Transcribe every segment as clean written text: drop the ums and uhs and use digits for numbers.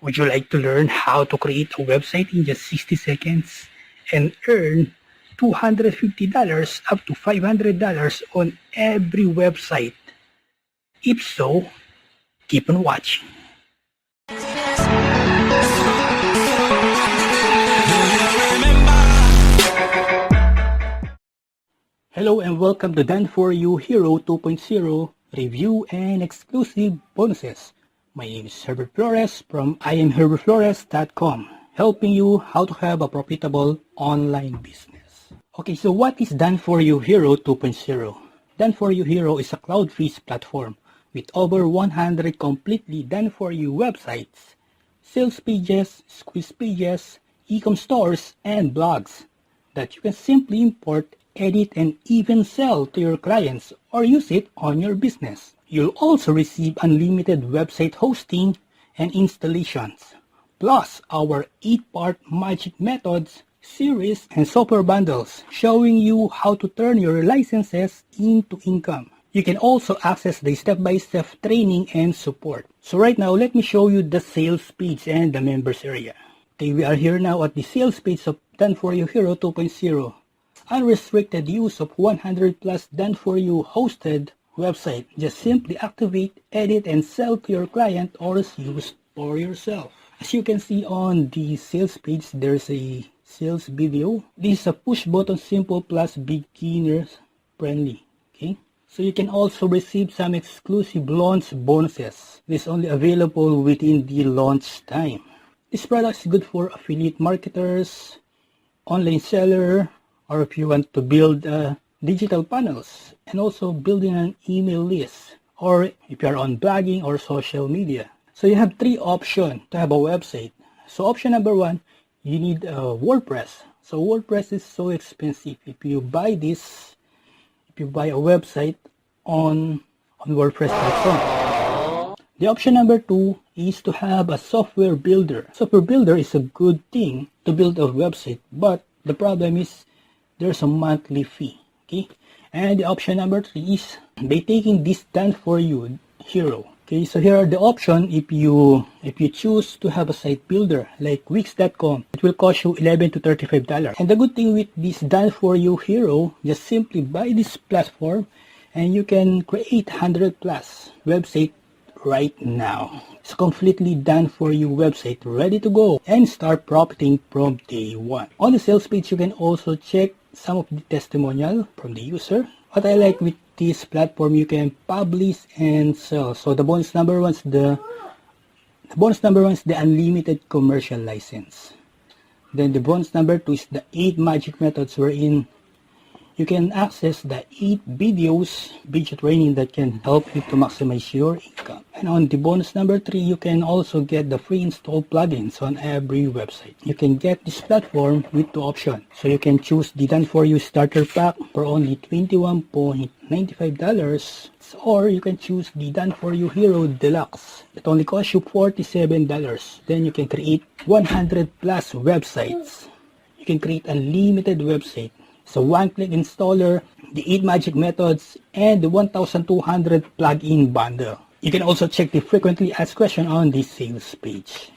Would you like to learn how to create a website in just 60 seconds and earn $250 up to $500 on every website? If so, keep on watching. Hello and welcome to Done4You Hero 2.0 review and exclusive bonuses. My name is Herbert Flores from IamHerbertFlores.com, helping you how to have a profitable online business. Okay, so what is Done4You Hero 2.0? Done4You Hero is a cloud-free platform with over 100 completely done-for-you websites, sales pages, squeeze pages, eCom stores, and blogs that you can simply import, edit, and even sell to your clients or use it on your business. You'll also receive unlimited website hosting and installations, plus our 8-part Magic Methods series and software bundles showing you how to turn your licenses into income. You can also access the step-by-step training and support. So right now, let me show you the sales page and the members area. Okay, we are here now at the sales page of Done4You Hero 2.0. Unrestricted use of 100 plus Done4You hosted website. Just simply activate, edit, and sell to your client or use for yourself. As you can see on the sales page, there's a sales video. This is a push button simple plus beginners friendly. Okay, so you can also receive some exclusive launch bonuses. This is only available within the launch time. This product is good for affiliate marketers, online seller, or if you want to build digital panels and also building an email list, or if you're on blogging or social media. So you have 3 options to have a website. So option number 1, you need WordPress. So WordPress is so expensive. If you buy a website on WordPress.com. The option number 2 is to have a software builder. Software builder is a good thing to build a website, but the problem is there's a monthly fee. Okay, and the option number 3 is by taking this Done4You Hero. Okay, so here are the options. If you choose to have a site builder like Wix.com, it will cost you $11 to $35. And the good thing with this Done4You Hero, just simply buy this platform and you can create 100 plus website right now. It's a completely Done4You website ready to go and start profiting from day one. On the sales page, you can also check some of the testimonial from the user. What I like with this platform, you can publish and sell. So the bonus number 1 is the unlimited commercial license. Then the bonus number 2 is the 8 magic methods wherein you can access the 8 video training that can help you to maximize your income. And on the bonus number 3, you can also get the free install plugins on every website. You can get this platform with 2 options. So you can choose the Done4You starter pack for only $21.95, or you can choose the Done4You Hero Deluxe. It only costs you $47. Then you can create 100 plus websites. You can create unlimited website. So one-click installer, the 8 magic methods, and the 1,200 plugin bundle. You can also check the frequently asked question on the sales page.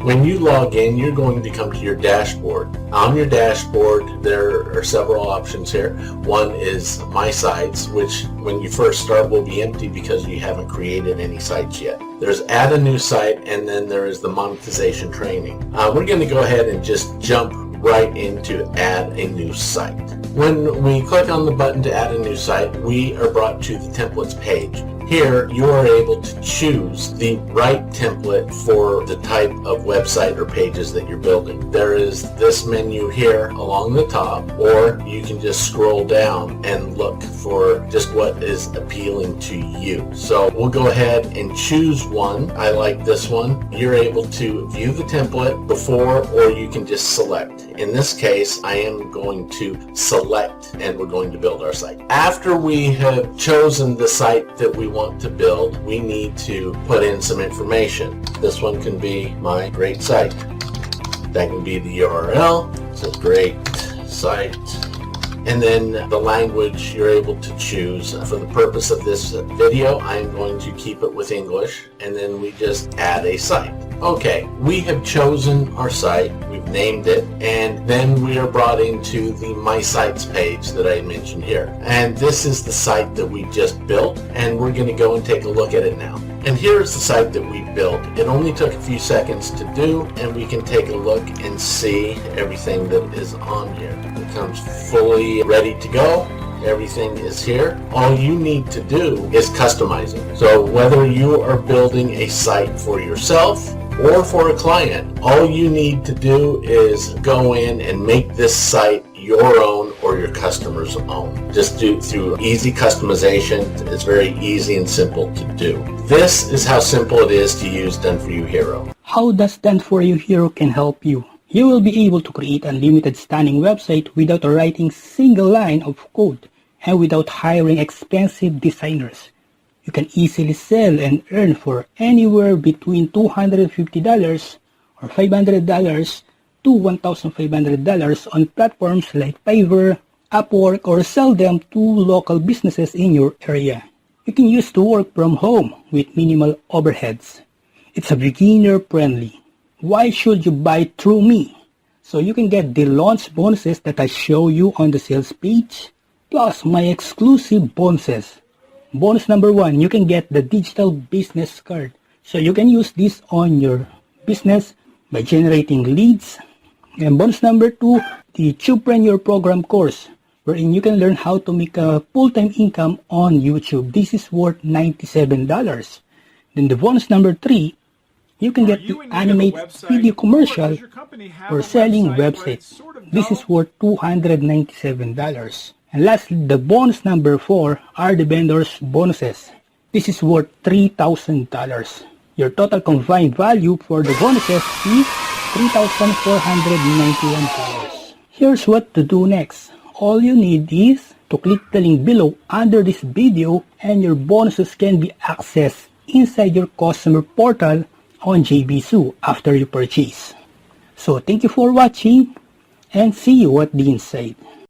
When you log in, you're going to come to your dashboard. On your dashboard, there are several options here. One is My Sites, which when you first start will be empty because you haven't created any sites yet. There's Add a New Site, and then there is the Monetization Training. We're going to go ahead and just jump right into Add a New Site. When we click on the button to add a new site, we are brought to the templates page. Here, you are able to choose the right template for the type of website or pages that you're building. There is this menu here along the top, or you can just scroll down and look for just what is appealing to you. So we'll go ahead and choose one. I like this one. You're able to view the template before, or you can just select. In this case, I am going to select, and we're going to build our site. After we have chosen the site that we want to build, we need to put in some information. This one can be my great site. That can be the URL. So great site and then the language you're able to choose. For the purpose of this video, I'm going to keep it with English, and then we just add a site. Okay, we have chosen our site, we've named it, and then we are brought into the My Sites page that I mentioned here. And this is the site that we just built, and we're going to go and take a look at it now. And here's the site that we built. It only took a few seconds to do, and we can take a look and see everything that is on here. It comes fully ready to go. Everything is here. All you need to do is customize it. So whether you are building a site for yourself or for a client, all you need to do is go in and make this site your own or your customer's own. Just do through easy customization. It's very easy and simple to do. This is how simple it is to use Done4You Hero. How does Done4You Hero can help you? You will be able to create an unlimited stunning website without writing single line of code and without hiring expensive designers. You can easily sell and earn for anywhere between $250 or $500 to $1,500 on platforms like Fiverr, UpWork, or sell them to local businesses in your area. You can use to work from home with minimal overheads. It's a beginner friendly. Why should you buy through me? So you can get the launch bonuses that I show you on the sales page, plus my exclusive bonuses. Bonus number 1, you can get the digital business card. So you can use this on your business by generating leads. And bonus number 2, the Tubepreneur program course, wherein you can learn how to make a full-time income on YouTube. This is worth $97. Then the bonus number 3, you can get the animate video commercial for selling websites. This is worth $297. And lastly, the bonus number 4 are the vendors bonuses. This is worth $3,000. Your total combined value for the bonuses is $3,491. Here's what to do next. All you need is to click the link below under this video, and your bonuses can be accessed inside your customer portal on JBSU after you purchase. So thank you for watching, and see you at the inside.